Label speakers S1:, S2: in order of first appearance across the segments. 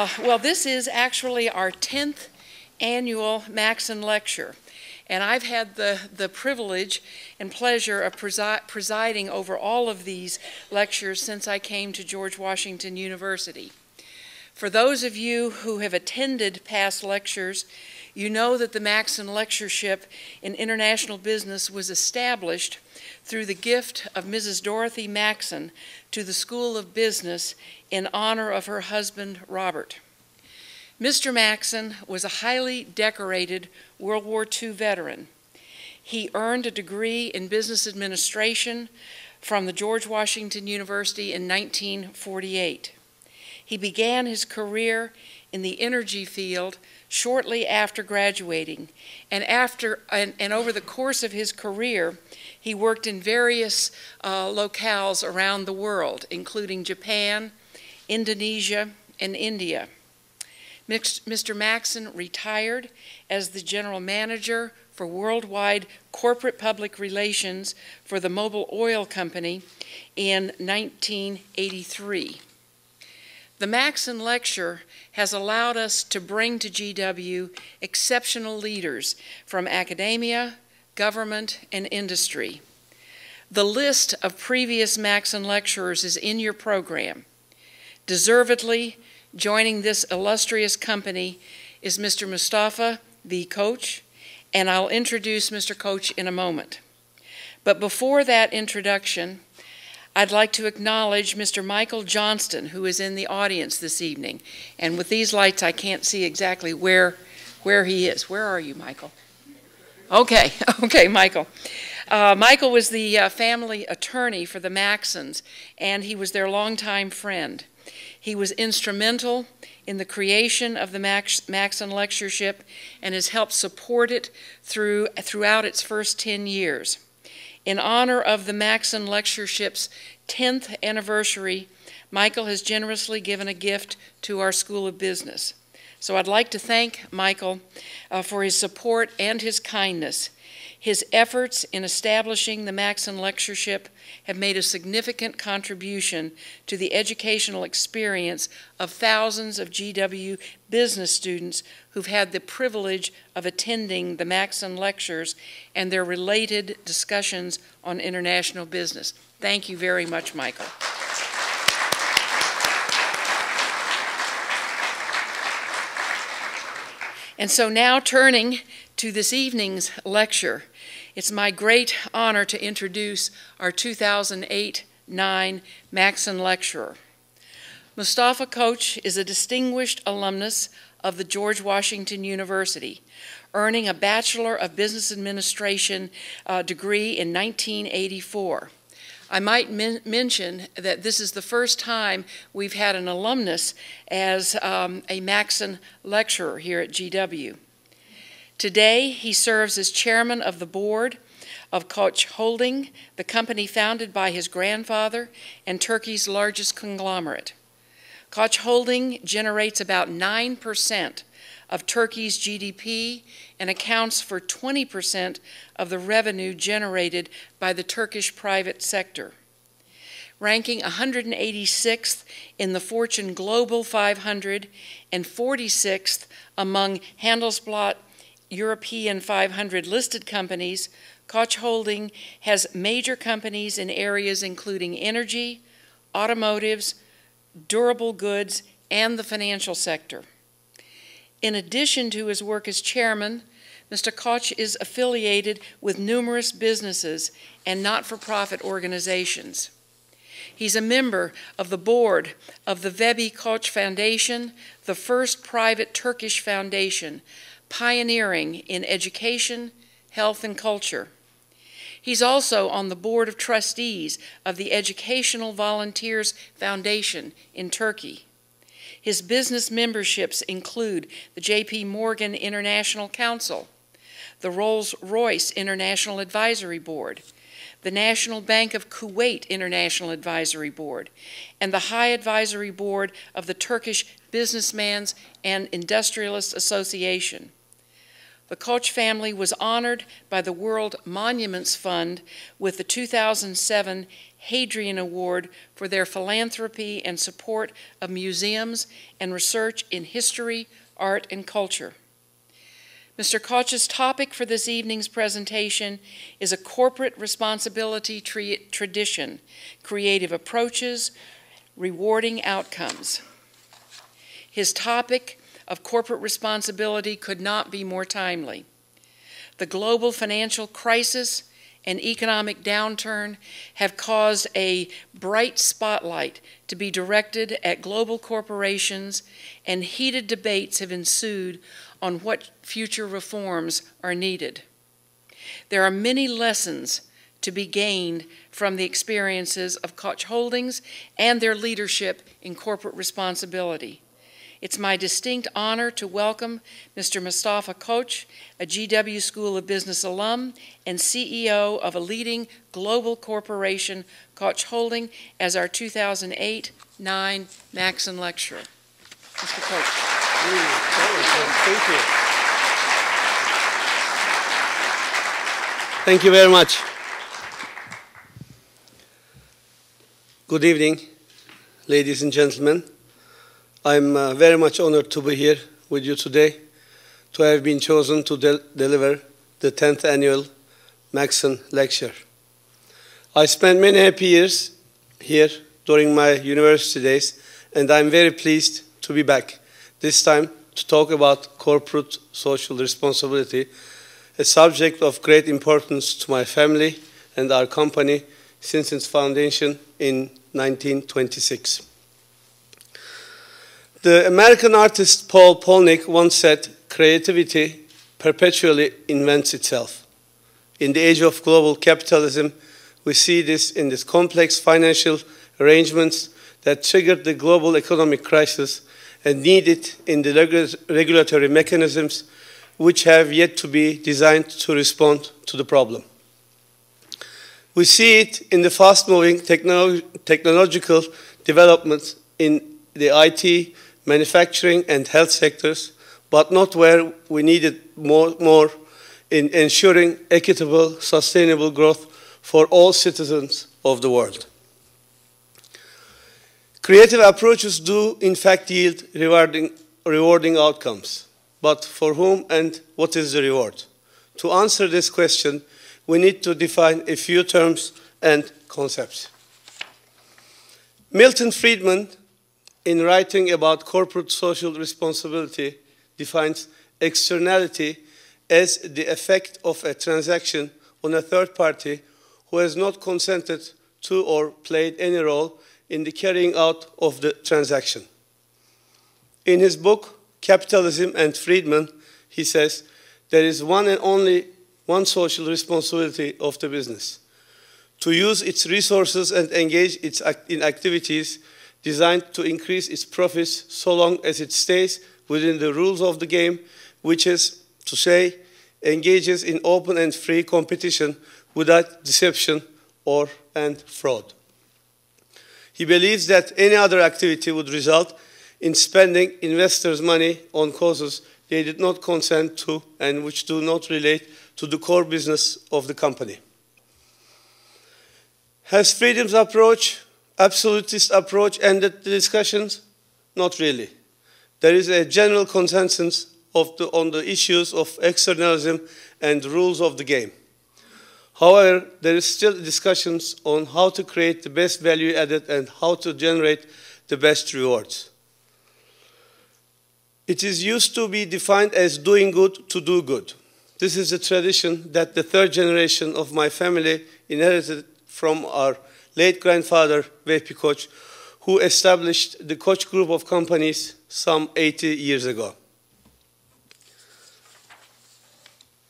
S1: Well, this is actually our 10th annual Maxon Lecture, and I've had the privilege and pleasure of presiding over all of these lectures since I came to George Washington University. For those of you who have attended past lectures, you know that the Maxon Lectureship in International Business was established through the gift of Mrs. Dorothy Maxon to the School of Business in honor of her husband, Robert. Mr. Maxon was a highly decorated World War II veteran. He earned a degree in business administration from the George Washington University in 1948. He began his career in the energy field shortly after graduating, and over the course of his career, he worked in various locales around the world, including Japan, Indonesia, and India. Mr. Maxon retired as the general manager for worldwide corporate public relations for the Mobil Oil Company in 1983. The Maxon Lecture has allowed us to bring to GW exceptional leaders from academia, government, and industry. The list of previous Maxon lecturers is in your program. Deservedly, joining this illustrious company is Mr. Mustafa V. Koç, and I'll introduce Mr. Koç in a moment. But before that introduction, I'd like to acknowledge Mr. Michael Johnston, who is in the audience this evening. And with these lights, I can't see exactly where he is. Where are you, Michael? Okay, Michael. Michael was the family attorney for the Maxons, and he was their longtime friend. He was instrumental in the creation of the Maxon Lectureship and has helped support it throughout its first 10 years. In honor of the Maxon Lectureship's 10th anniversary, Michael has generously given a gift to our School of Business. So I'd like to thank Michael for his support and his kindness. His efforts in establishing the Maxon Lectureship have made a significant contribution to the educational experience of thousands of GW business students who've had the privilege of attending the Maxon Lectures and their related discussions on international business. Thank you very much, Michael. And so now turning to this evening's lecture, it's my great honor to introduce our 2008-09 Maxon Lecturer. Mustafa Koç is a distinguished alumnus of the George Washington University, earning a Bachelor of Business Administration degree in 1984. I might mention that this is the first time we've had an alumnus as a Maxon lecturer here at GW. Today, he serves as chairman of the Board of Koç Holding, the company founded by his grandfather and Turkey's largest conglomerate. Koç Holding generates about 9% of Turkey's GDP and accounts for 20% of the revenue generated by the Turkish private sector. Ranking 186th in the Fortune Global 500 and 46th among Handelsblatt European 500 listed companies, Koç Holding has major companies in areas including energy, automotives, durable goods, and the financial sector. In addition to his work as chairman, Mr. Koç is affiliated with numerous businesses and not-for-profit organizations. He's a member of the board of the Vebi Koç Foundation, the first private Turkish foundation, pioneering in education, health, and culture. He's also on the board of trustees of the Educational Volunteers Foundation in Turkey. His business memberships include the J.P. Morgan International Council, the Rolls-Royce International Advisory Board, the National Bank of Kuwait International Advisory Board, and the High Advisory Board of the Turkish Businessmen's and Industrialists Association. The Koç family was honored by the World Monuments Fund with the 2007 Hadrian Award for their philanthropy and support of museums and research in history, art, and culture. Mr. Koç's topic for this evening's presentation is a corporate responsibility tradition, creative approaches, rewarding outcomes. His topic of corporate responsibility could not be more timely. The global financial crisis and economic downturn have caused a bright spotlight to be directed at global corporations, and heated debates have ensued on what future reforms are needed. There are many lessons to be gained from the experiences of Koç Holdings and their leadership in corporate responsibility. It's my distinct honor to welcome Mr. Mustafa Koç, a GW School of Business alum and CEO of a leading global corporation, Koç Holding, as our 2008-09 Maxon Lecturer. Mr. Koç.
S2: Thank you. Thank you very much. Good evening, ladies and gentlemen. I'm very much honored to be here with you today, to have been chosen to deliver the 10th annual Maxon Lecture. I spent many happy years here during my university days, and I'm very pleased to be back, this time to talk about corporate social responsibility, a subject of great importance to my family and our company since its foundation in 1926. The American artist Paul Polnick once said, "Creativity perpetually invents itself." In the age of global capitalism, we see this in these complex financial arrangements that triggered the global economic crisis and needed in the regulatory mechanisms which have yet to be designed to respond to the problem. We see it in the fast-moving technological developments in the IT, manufacturing, and health sectors, but not where we needed more in ensuring equitable, sustainable growth for all citizens of the world. Creative approaches do, in fact, yield rewarding outcomes. But for whom and what is the reward? To answer this question, we need to define a few terms and concepts. Milton Friedman, in writing about corporate social responsibility, defines externality as the effect of a transaction on a third party who has not consented to or played any role in the carrying out of the transaction. In his book, Capitalism and Friedman, he says, there is one and only one social responsibility of the business: to use its resources and engage in activities designed to increase its profits so long as it stays within the rules of the game, which is to say, engages in open and free competition without deception and fraud. He believes that any other activity would result in spending investors' money on causes they did not consent to and which do not relate to the core business of the company. Has Friedman's approach, absolutist approach, ended the discussions? Not really. There is a general consensus on the issues of externalism and rules of the game. However, there is still discussions on how to create the best value added and how to generate the best rewards. It is used to be defined as doing good to do good. This is a tradition that the third generation of my family inherited from our late grandfather, V.P. Koç, who established the Koç Group of companies some 80 years ago.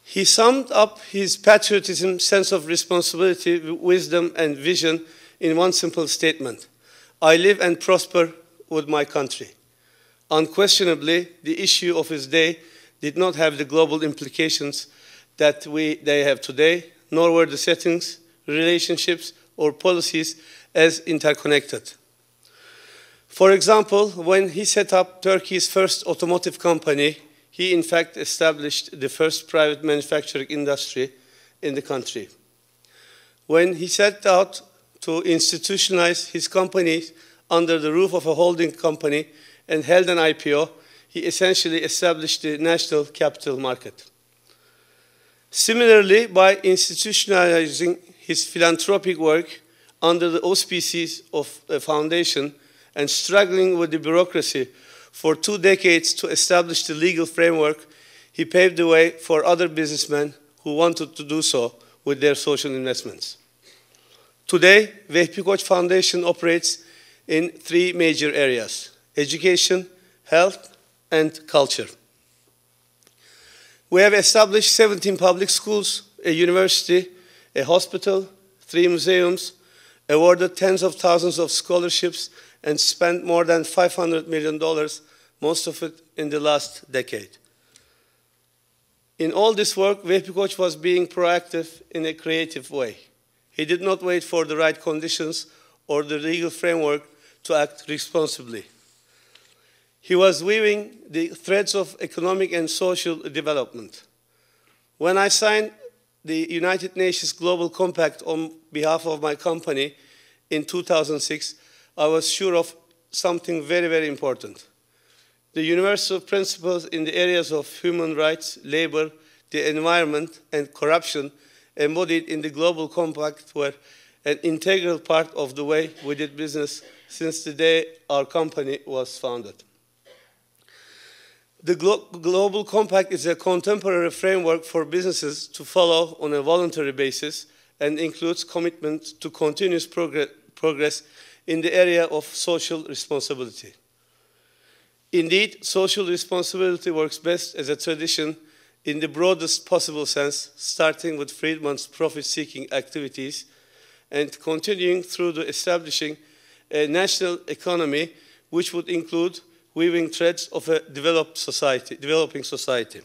S2: He summed up his patriotism, sense of responsibility, wisdom, and vision in one simple statement: I live and prosper with my country. Unquestionably, the issue of his day did not have the global implications that they have today, nor were the settings, relationships, or policies as interconnected. For example, when he set up Turkey's first automotive company, he in fact established the first private manufacturing industry in the country. When he set out to institutionalize his company under the roof of a holding company and held an IPO, he essentially established the national capital market. Similarly, by institutionalizing his philanthropic work under the auspices of a foundation and struggling with the bureaucracy for 2 decades to establish the legal framework, he paved the way for other businessmen who wanted to do so with their social investments. Today, Vehbi Koç Foundation operates in 3 major areas: education, health, and culture. We have established 17 public schools, a university, a hospital, 3 museums, awarded tens of thousands of scholarships, and spent more than $500 million, most of it in the last decade. In all this work, Vehbi Koç was being proactive in a creative way. He did not wait for the right conditions or the legal framework to act responsibly. He was weaving the threads of economic and social development. When I signed the United Nations Global Compact on behalf of my company in 2006, I was sure of something very, very important. The universal principles in the areas of human rights, labor, the environment, and corruption embodied in the Global Compact were an integral part of the way we did business since the day our company was founded. The Global Compact is a contemporary framework for businesses to follow on a voluntary basis and includes commitment to continuous progress in the area of social responsibility. Indeed, social responsibility works best as a tradition in the broadest possible sense, starting with Friedman's profit-seeking activities and continuing through the establishing a national economy which would include weaving threads of a developing society.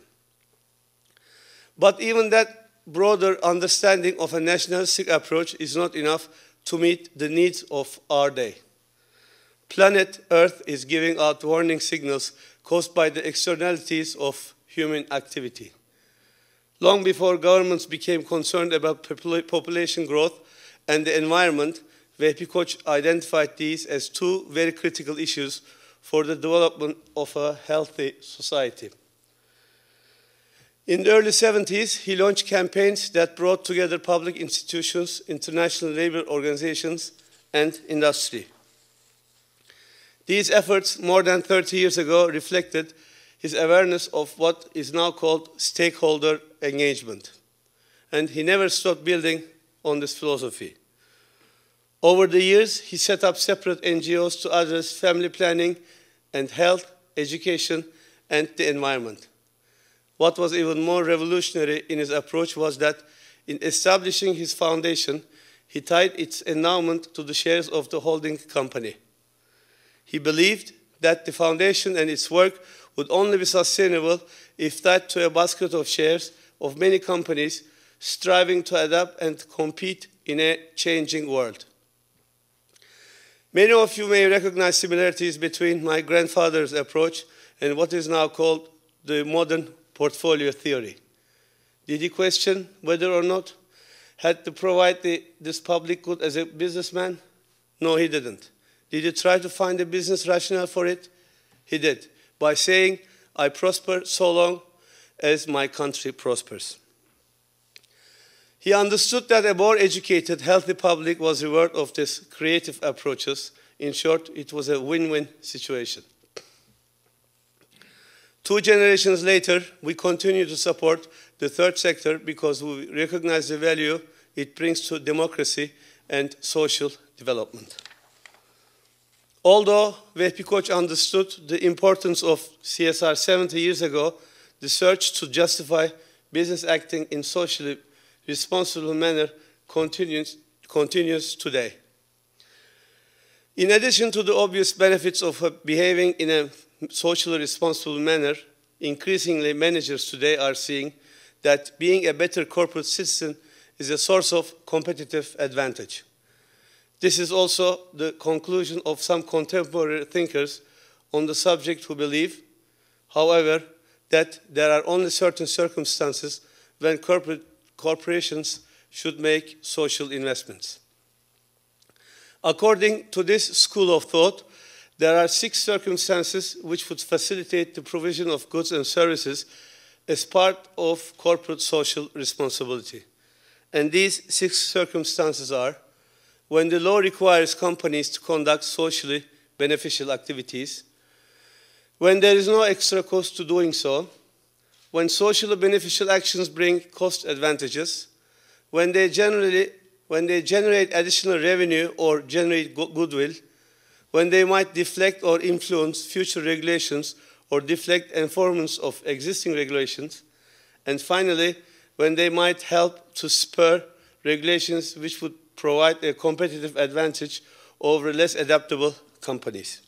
S2: But even that broader understanding of a nationalistic approach is not enough to meet the needs of our day. Planet Earth is giving out warning signals caused by the externalities of human activity. Long before governments became concerned about population growth and the environment, Vehbi Koç identified these as 2 very critical issues for the development of a healthy society. In the early 70s, he launched campaigns that brought together public institutions, international labor organizations, and industry. These efforts, more than 30 years ago, reflected his awareness of what is now called stakeholder engagement. And he never stopped building on this philosophy. Over the years, he set up separate NGOs to address family planning and health, education, and the environment. What was even more revolutionary in his approach was that in establishing his foundation, he tied its endowment to the shares of the holding company. He believed that the foundation and its work would only be sustainable if tied to a basket of shares of many companies striving to adapt and compete in a changing world. Many of you may recognize similarities between my grandfather's approach and what is now called the modern portfolio theory. Did he question whether or not had to provide this public good as a businessman? No, he didn't. Did he try to find a business rationale for it? He did, by saying, I prosper so long as my country prospers. He understood that a more educated, healthy public was the reward of these creative approaches. In short, it was a win-win situation. 2 generations later, we continue to support the third sector because we recognize the value it brings to democracy and social development. Although Vehbi Koç understood the importance of CSR 70 years ago, the search to justify business acting in socially responsible manner continues today. In addition to the obvious benefits of behaving in a socially responsible manner, increasingly managers today are seeing that being a better corporate citizen is a source of competitive advantage. This is also the conclusion of some contemporary thinkers on the subject who believe, however, that there are only certain circumstances when corporations should make social investments. According to this school of thought, there are 6 circumstances which would facilitate the provision of goods and services as part of corporate social responsibility. And these 6 circumstances are: when the law requires companies to conduct socially beneficial activities, when there is no extra cost to doing so, when socially beneficial actions bring cost advantages, when they generate additional revenue or generate goodwill, when they might deflect or influence future regulations or deflect enforcement of existing regulations, and finally, when they might help to spur regulations which would provide a competitive advantage over less adaptable companies.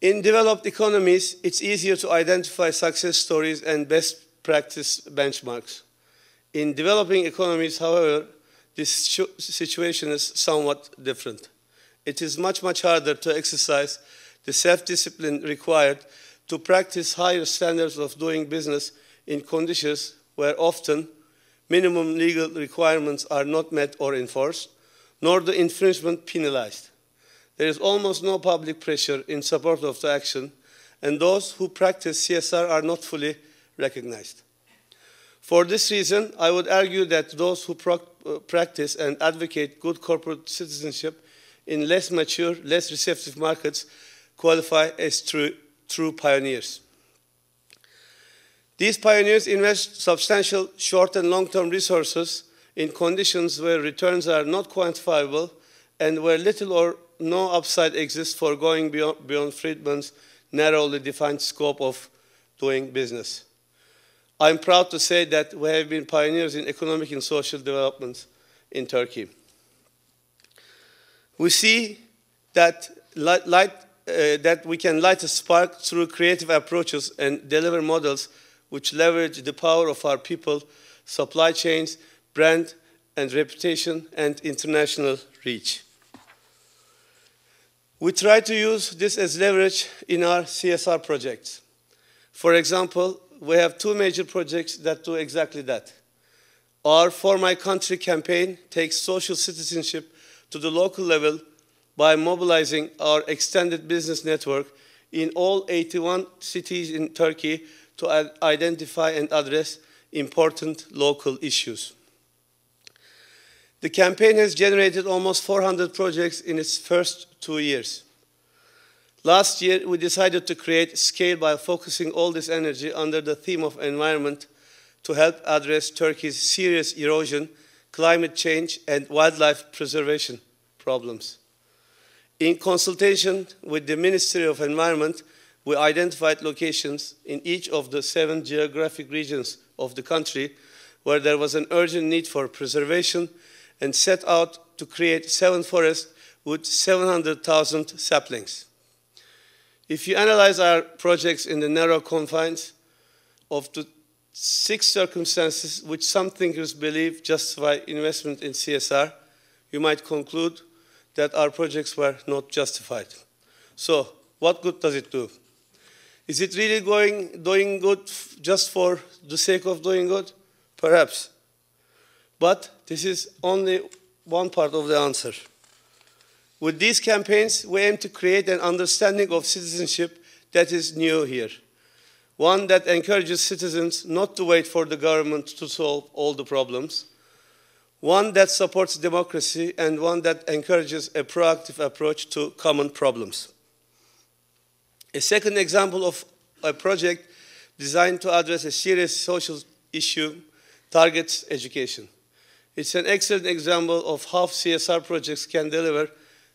S2: In developed economies, it's easier to identify success stories and best practice benchmarks. In developing economies, however, this situation is somewhat different. It is much, much harder to exercise the self-discipline required to practice higher standards of doing business in conditions where often minimum legal requirements are not met or enforced, nor the infringement penalized. There is almost no public pressure in support of the action, and those who practice CSR are not fully recognized. For this reason, I would argue that those who practice and advocate good corporate citizenship in less mature, less receptive markets qualify as true pioneers. These pioneers invest substantial short and long-term resources in conditions where returns are not quantifiable and where little or no upside exists for going beyond Friedman's narrowly defined scope of doing business. I'm proud to say that we have been pioneers in economic and social development in Turkey. We see that we can light a spark through creative approaches and deliver models which leverage the power of our people, supply chains, brand and reputation, and international reach. We try to use this as leverage in our CSR projects. For example, we have 2 major projects that do exactly that. Our For My Country campaign takes social citizenship to the local level by mobilizing our extended business network in all 81 cities in Turkey to identify and address important local issues. The campaign has generated almost 400 projects in its first 2 years. Last year, we decided to create scale by focusing all this energy under the theme of environment to help address Turkey's serious erosion, climate change, and wildlife preservation problems. In consultation with the Ministry of Environment, we identified locations in each of the 7 geographic regions of the country where there was an urgent need for preservation and set out to create 7 forests with 700,000 saplings. If you analyze our projects in the narrow confines of the 6 circumstances which some thinkers believe justify investment in CSR, you might conclude that our projects were not justified. So, what good does it do? Is it really doing good just for the sake of doing good? Perhaps. But this is only one part of the answer. With these campaigns, we aim to create an understanding of citizenship that is new here. One that encourages citizens not to wait for the government to solve all the problems. One that supports democracy, and one that encourages a proactive approach to common problems. A second example of a project designed to address a serious social issue targets education. It's an excellent example of how CSR projects can deliver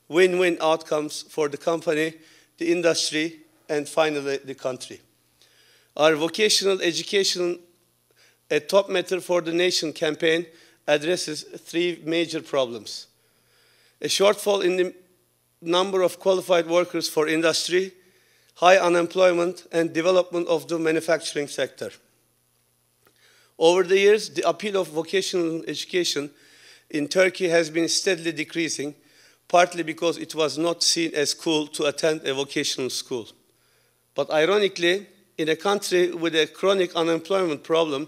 S2: win-win outcomes for the company, the industry, and finally the country. Our vocational education, a top matter for the nation campaign, addresses 3 major problems. A shortfall in the number of qualified workers for industry, high unemployment, and development of the manufacturing sector. Over the years, the appeal of vocational education in Turkey has been steadily decreasing, partly because it was not seen as cool to attend a vocational school. But ironically, in a country with a chronic unemployment problem,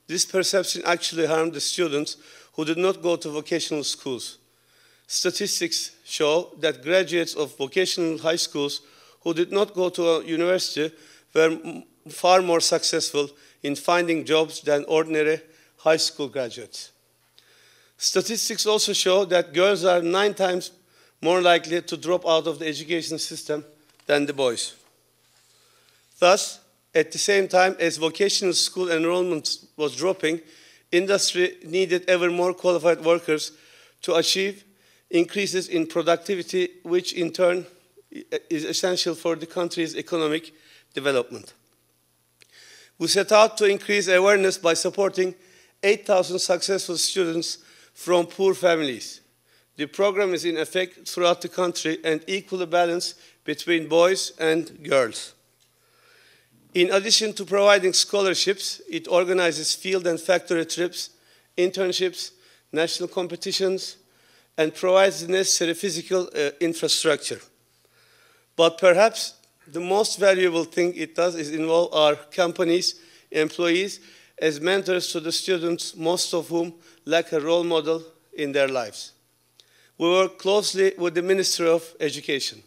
S2: this perception actually harmed the students who did not go to vocational schools. Statistics show that graduates of vocational high schools who did not go to a university were far more successful in finding jobs than ordinary high school graduates. Statistics also show that girls are 9 times more likely to drop out of the education system than the boys. Thus, at the same time as vocational school enrollment was dropping, industry needed ever more qualified workers to achieve increases in productivity, which in turn is essential for the country's economic development. We set out to increase awareness by supporting 8,000 successful students from poor families. The program is in effect throughout the country and equally balanced between boys and girls. In addition to providing scholarships, it organizes field and factory trips, internships, national competitions, and provides the necessary physical infrastructure. But perhaps the most valuable thing it does is involve our companies, employees, as mentors to the students, most of whom lack a role model in their lives. We work closely with the Ministry of Education.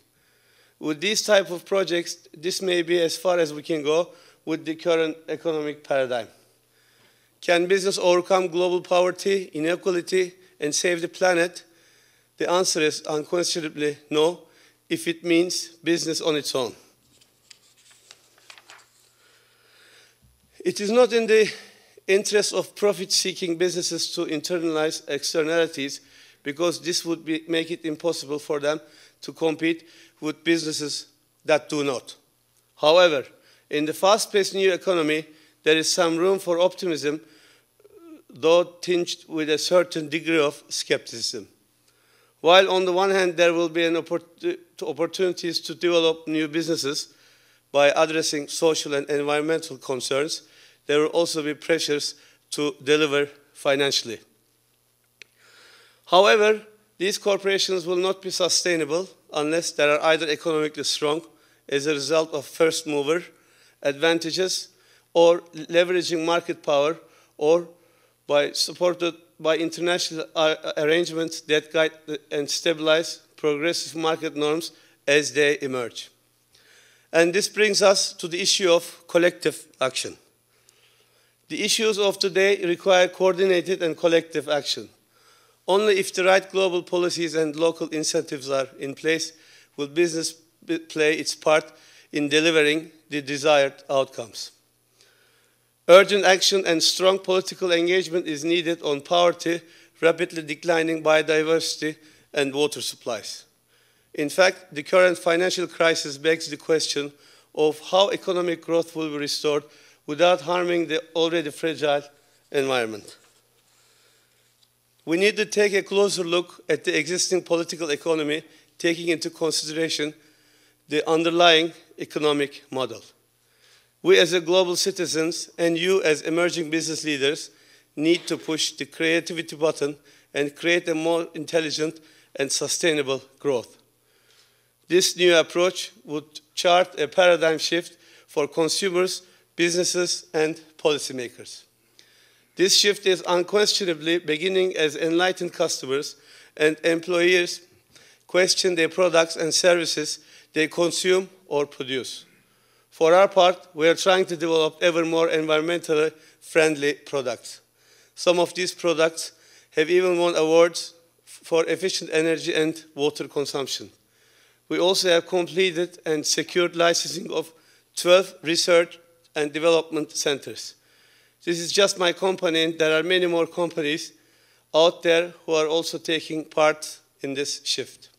S2: With these type of projects, this may be as far as we can go with the current economic paradigm. Can business overcome global poverty, inequality, and save the planet? The answer is unquestionably no, if it means business on its own. It is not in the interest of profit-seeking businesses to internalize externalities, because this would make it impossible for them to compete with businesses that do not. However, in the fast-paced new economy, there is some room for optimism, though tinged with a certain degree of skepticism. While on the one hand there will be opportunities to develop new businesses by addressing social and environmental concerns, there will also be pressures to deliver financially. However, these corporations will not be sustainable unless they are either economically strong as a result of first mover advantages or leveraging market power, or supported by international arrangements that guide and stabilize progressive market norms as they emerge. And this brings us to the issue of collective action. The issues of today require coordinated and collective action. Only if the right global policies and local incentives are in place will business play its part in delivering the desired outcomes. Urgent action and strong political engagement is needed on poverty, rapidly declining biodiversity, and water supplies. In fact, the current financial crisis begs the question of how economic growth will be restored without harming the already fragile environment. We need to take a closer look at the existing political economy, taking into consideration the underlying economic model. We as global citizens and you as emerging business leaders need to push the creativity button and create a more intelligent and sustainable growth. This new approach would chart a paradigm shift for consumers, businesses, and policymakers. This shift is unquestionably beginning as enlightened customers and employers question their products and services they consume or produce. For our part, we are trying to develop ever more environmentally friendly products. Some of these products have even won awards for efficient energy and water consumption. We also have completed and secured licensing of 12 research and development centers. This is just my company, and there are many more companies out there who are also taking part in this shift.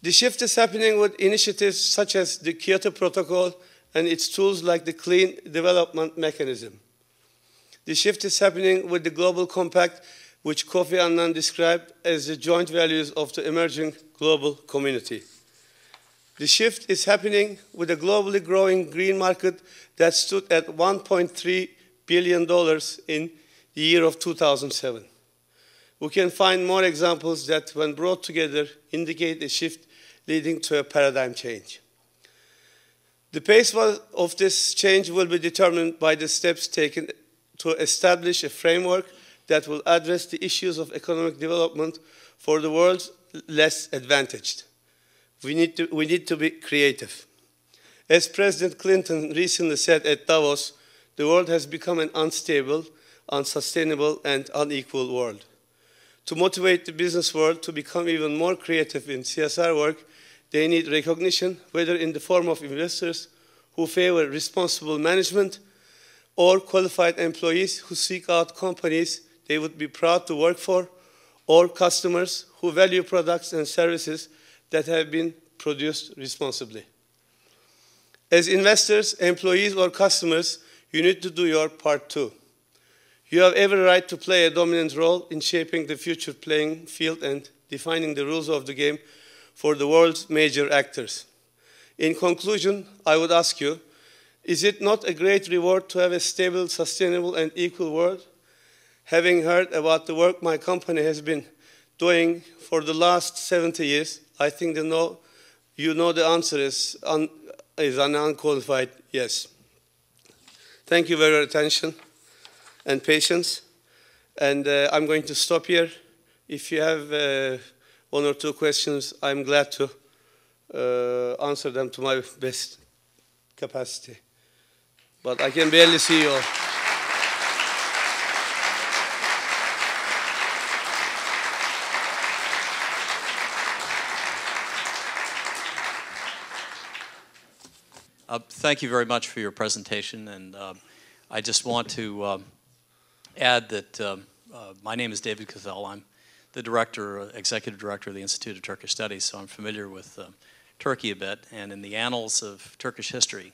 S2: The shift is happening with initiatives such as the Kyoto Protocol and its tools like the Clean Development Mechanism. The shift is happening with the Global Compact, which Kofi Annan described as the joint values of the emerging global community. The shift is happening with a globally growing green market that stood at $1.3 billion in the year of 2007. We can find more examples that, when brought together, indicate a shift leading to a paradigm change. The pace of this change will be determined by the steps taken to establish a framework that will address the issues of economic development for the world's less advantaged. We need to be creative. As President Clinton recently said at Davos, the world has become an unstable, unsustainable, and unequal world. To motivate the business world to become even more creative in CSR work, they need recognition, whether in the form of investors who favor responsible management or qualified employees who seek out companies they would be proud to work for, or customers who value products and services that have been produced responsibly. As investors, employees, or customers, you need to do your part too. You have every right to play a dominant role in shaping the future playing field and defining the rules of the game for the world's major actors. In conclusion, I would ask you, is it not a great reward to have a stable, sustainable, and equal world? Having heard about the work my company has been doing for the last 70 years, I think you know the answer is an unqualified yes. Thank you for your attention and patience. And I'm going to stop here. If you have one or two questions, I'm glad to answer them to my best capacity. But I can barely see you all.
S3: Thank you very much for your presentation, and I just want to add that my name is David Cathell. I'm the executive director of the Institute of Turkish Studies, so I'm familiar with Turkey a bit, and in the annals of Turkish history,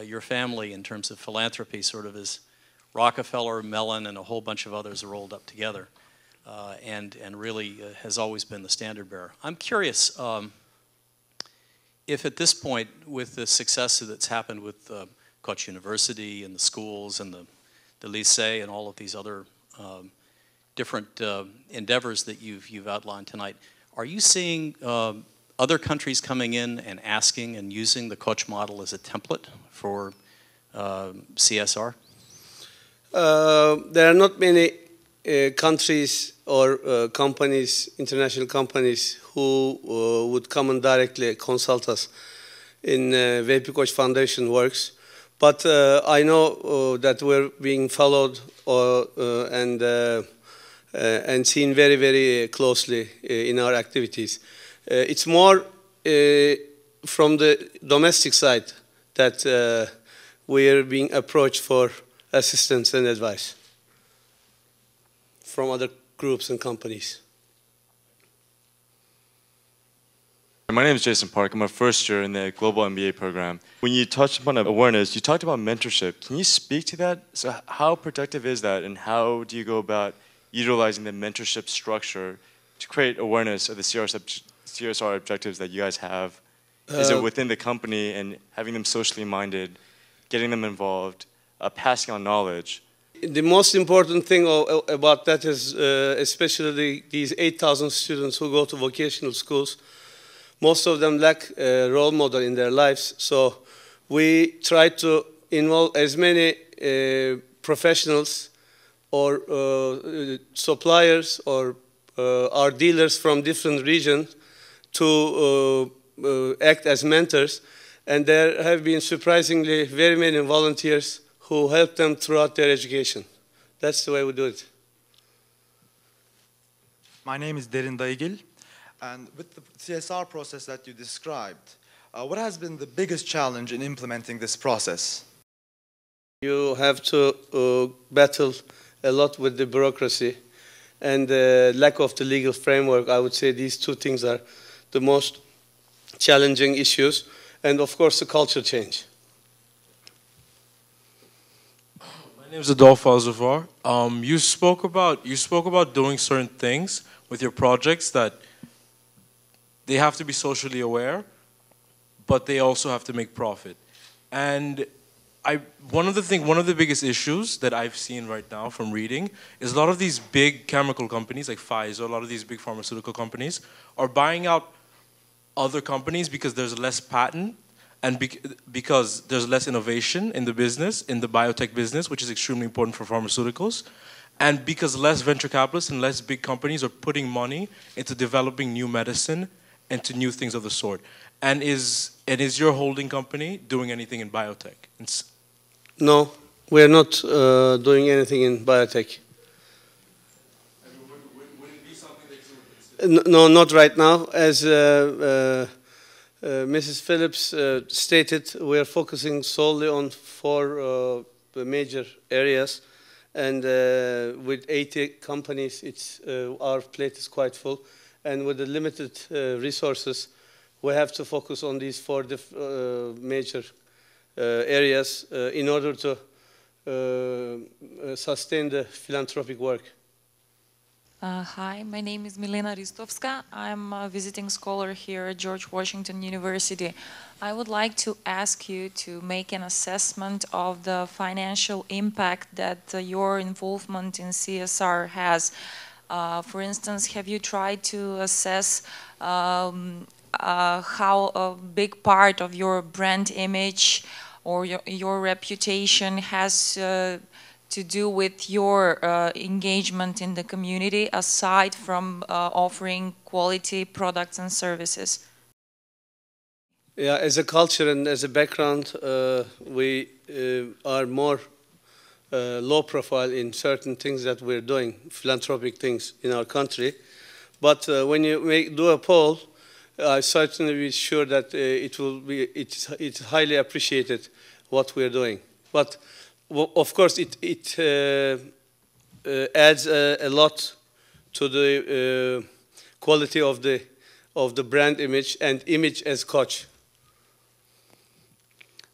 S3: your family, in terms of philanthropy, sort of is Rockefeller, Mellon, and a whole bunch of others rolled up together, and really has always been the standard bearer. I'm curious if at this point, with the success that's happened with Koç University and the schools and the lycée and all of these other different endeavors that you've outlined tonight, are you seeing other countries coming in and asking and using the Koç model as a template for CSR?
S2: There are not many countries or companies, international companies, who would come and directly consult us in VP Koç Foundation works. But I know that we're being followed and seen very, very closely in our activities. It's more from the domestic side that we are being approached for assistance and advice from other groups and companies.
S4: My name is Jason Park. I'm a first year in the Global MBA program. When you touched upon awareness, you talked about mentorship. Can you speak to that? So how productive is that, and how do you go about utilizing the mentorship structure to create awareness of the CSR objectives that you guys have? Is it within the company and having them socially minded, getting them involved, passing on knowledge?
S2: The most important thing about that is especially these 8,000 students who go to vocational schools. Most of them lack a role model in their lives, so we try to involve as many professionals or suppliers or our dealers from different regions to act as mentors, and there have been surprisingly very many volunteers who help them throughout their education. That's the way we do it.
S5: My name is Derin Dayıgil, and with the CSR process that you described, what has been the biggest challenge in implementing this process?
S2: You have to battle a lot with the bureaucracy and the lack of the legal framework. I would say these two things are the most challenging issues, and of course the culture change.
S6: My name is Adolfo Alzavar. You spoke about doing certain things with your projects that they have to be socially aware, but they also have to make profit. And one of the biggest issues that I've seen right now from reading is a lot of these big chemical companies like Pfizer, a lot of these big pharmaceutical companies are buying out other companies because there's less patent and because there's less innovation in the business, in the biotech business, which is extremely important for pharmaceuticals, and because less venture capitalists and less big companies are putting money into developing new medicine and to new things of the sort. And is your holding company doing anything in biotech?
S2: No, we are not doing anything in biotech.
S6: Would it be something that you would consider?
S2: No, not right now. As Mrs. Phillips stated, we are focusing solely on 4 major areas, and with 80 companies, our plate is quite full. And with the limited resources, we have to focus on these 4 major areas in order to sustain the philanthropic work.
S7: Hi, my name is Milena Ristovska. I'm a visiting scholar here at George Washington University. I would like to ask you to make an assessment of the financial impact that your involvement in CSR has. For instance, have you tried to assess how a big part of your brand image or your reputation has to do with your engagement in the community, aside from offering quality products and services?
S2: Yeah, as a culture and as a background, we are more low profile in certain things that we're doing, philanthropic things in our country. But when you do a poll, I certainly be sure that it's highly appreciated what we're doing. But of course, it adds a lot to the quality of the brand image and image as Koç.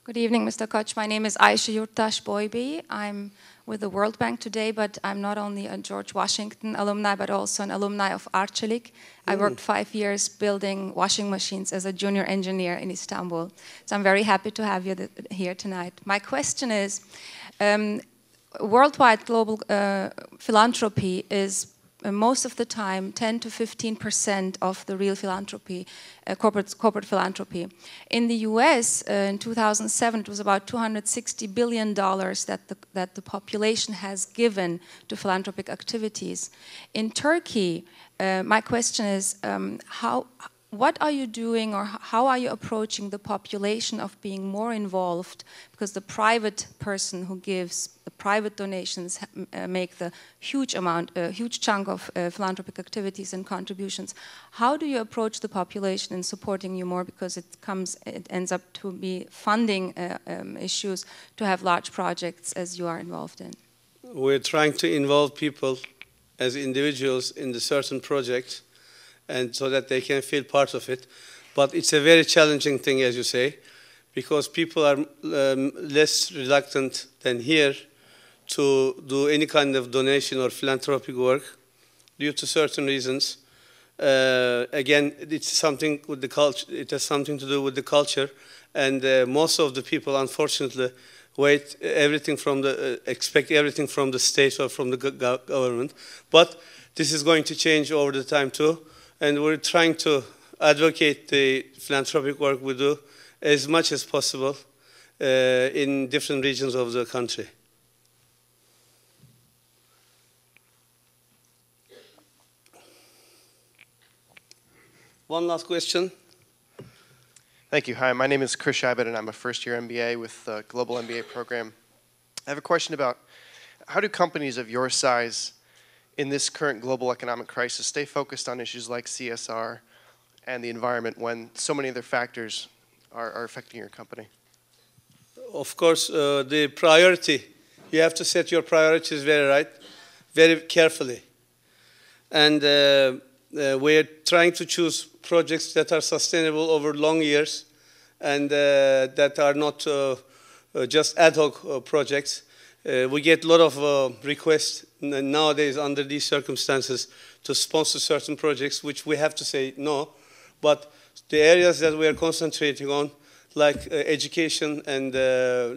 S8: Good evening, Mr. Koç. My name is Ayşe Yurttaş Boybi. I'm with the World Bank today, but I'm not only a George Washington alumni, but also an alumni of Arçelik. I worked 5 years building washing machines as a junior engineer in Istanbul. So I'm very happy to have you here tonight. My question is, worldwide global philanthropy is most of the time 10 to 15% of the real philanthropy, corporate philanthropy. In the US, in 2007, it was about $260 billion that the population has given to philanthropic activities. In Turkey, my question is, what are you doing, or how are you approaching the population of being more involved? Because the private person who gives, the private donations make the huge amount, a huge chunk of philanthropic activities and contributions. How do you approach the population in supporting you more? Because it ends up to be funding issues to have large projects as you are involved in.
S2: We're trying to involve people as individuals in the certain projects, and so that they can feel part of it. But it's a very challenging thing, as you say, because people are less reluctant than here to do any kind of donation or philanthropic work due to certain reasons. Again, it's something with the culture. It has something to do with the culture, and most of the people, unfortunately, expect everything from the state or from the government. But this is going to change over the time too. And we're trying to advocate the philanthropic work we do as much as possible in different regions of the country. One last question.
S9: Thank you. Hi, my name is Chris Scheibet, and I'm a first-year MBA with the Global MBA program. I have a question about how do companies of your size in this current global economic crisis stay focused on issues like CSR and the environment when so many other factors are affecting your company?
S2: Of course, the priority, you have to set your priorities very carefully. And we're trying to choose projects that are sustainable over long years and that are not just ad hoc projects. We get a lot of requests nowadays under these circumstances to sponsor certain projects, which we have to say no. But the areas that we are concentrating on, like education and,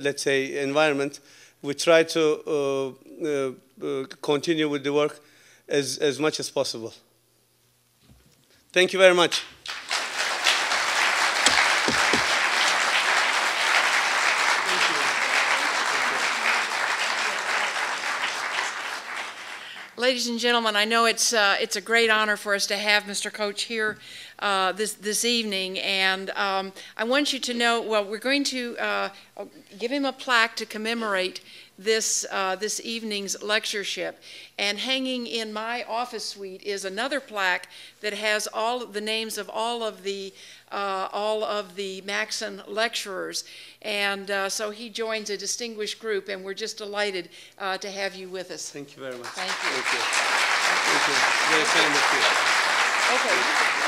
S2: let's say, environment, we try to continue with the work as much as possible. Thank you very much.
S1: Ladies and gentlemen, I know it's a great honor for us to have Mr. Koç here this evening, and I want you to know, well, we're going to give him a plaque to commemorate this evening's lectureship. And hanging in my office suite is another plaque that has all the names of all of the Maxon lecturers. And so he joins a distinguished group, and we're just delighted to have you with us.
S2: Thank you very much.
S1: Thank you.
S2: Thank you. Thank you. Very kind of you.
S1: Okay.